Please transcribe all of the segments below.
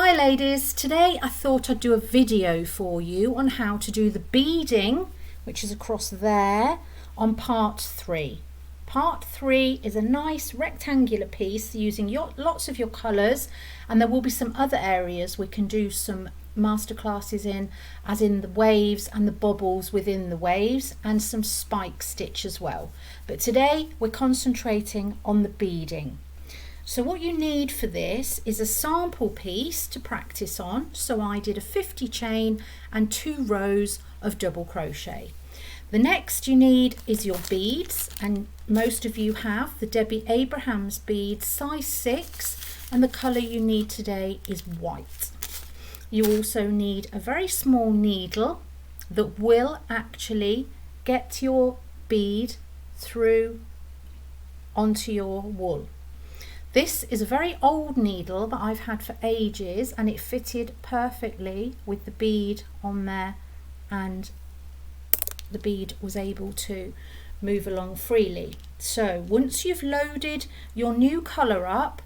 Hi ladies, today I thought I'd do a video for you on how to do the beading, which is across there, on part 3. Part 3 is a nice rectangular piece using lots of your colours, and there will be some other areas we can do some masterclasses in, as in the waves and the bobbles within the waves, and some spike stitch as well. But today we're concentrating on the beading. So what you need for this is a sample piece to practice on. So I did a 50 chain and 2 rows of double crochet. The next you need is your beads, and most of you have the Debbie Abrahams beads size 6, and the colour you need today is white. You also need a very small needle that will actually get your bead through onto your wool. This is a very old needle that I've had for ages, and it fitted perfectly with the bead on there, and the bead was able to move along freely. So once you've loaded your new colour up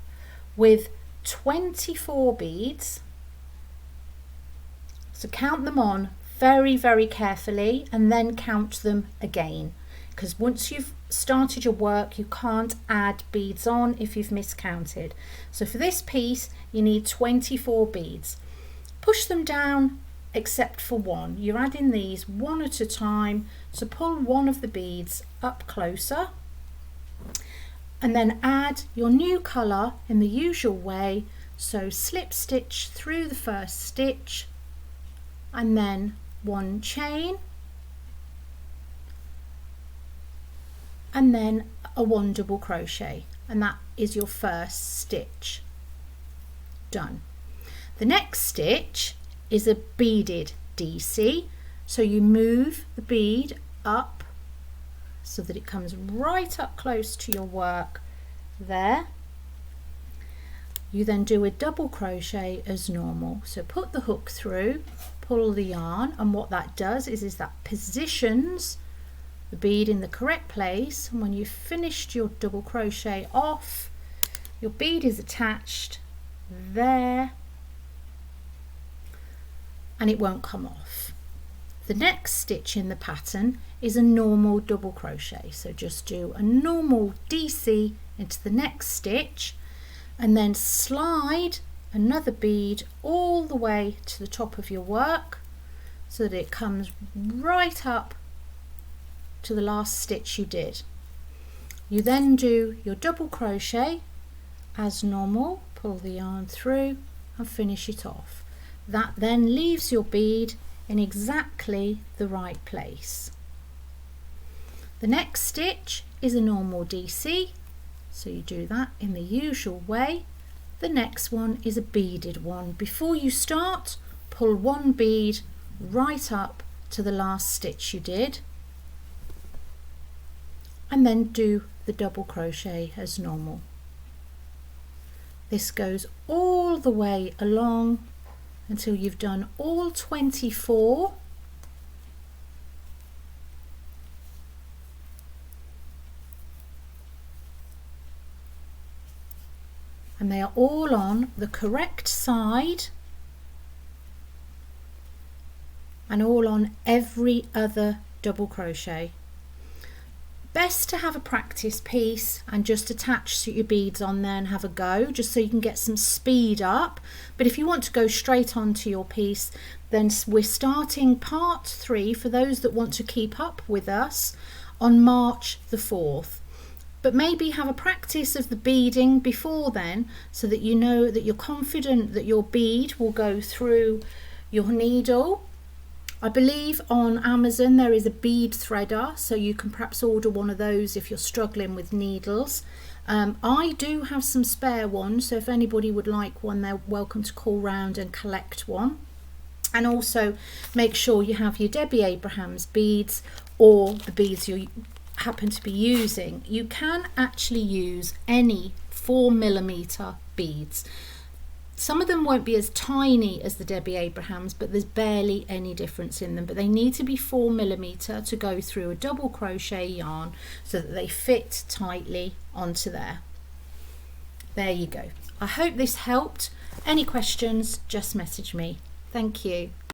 with 24 beads, so count them on very carefully and then count them again, because once you've started your work you can't add beads on if you've miscounted. So for this piece you need 24 beads. Push them down except for one. You're adding these one at a time, so pull one of the beads up closer and then add your new colour in the usual way. So slip stitch through the first stitch and then one chain and then a 1 double crochet, and that is your first stitch done. The next stitch is a beaded DC, so you move the bead up so that it comes right up close to your work there. You then do a double crochet as normal, so put the hook through, pull the yarn, and what that does is that positions the bead in the correct place, and when you've finished your double crochet off, your bead is attached there and it won't come off. The next stitch in the pattern is a normal double crochet, so just do a normal DC into the next stitch and then slide another bead all the way to the top of your work so that it comes right up to the last stitch you did. You then do your double crochet as normal, pull the yarn through and finish it off. That then leaves your bead in exactly the right place. The next stitch is a normal DC, so you do that in the usual way. The next one is a beaded one. Before you start, pull one bead right up to the last stitch you did, and then do the double crochet as normal. This goes all the way along until you've done all 24. And they are all on the correct side and all on every other double crochet. Best to have a practice piece and just attach your beads on there and have a go, just so you can get some speed up. But if you want to go straight onto your piece, then we're starting part 3 for those that want to keep up with us on March the 4th. But maybe have a practice of the beading before then, so that you know that you're confident that your bead will go through your needle. I believe on Amazon there is a bead threader, so you can perhaps order one of those if you're struggling with needles. I do have some spare ones, so if anybody would like one, they're welcome to call round and collect one. And also make sure you have your Debbie Abrahams beads, or the beads you happen to be using. You can actually use any 4mm beads. Some of them won't be as tiny as the Debbie Abrahams, but there's barely any difference in them. But they need to be 4mm to go through a double crochet yarn so that they fit tightly onto there. There you go. I hope this helped. Any questions, just message me. Thank you.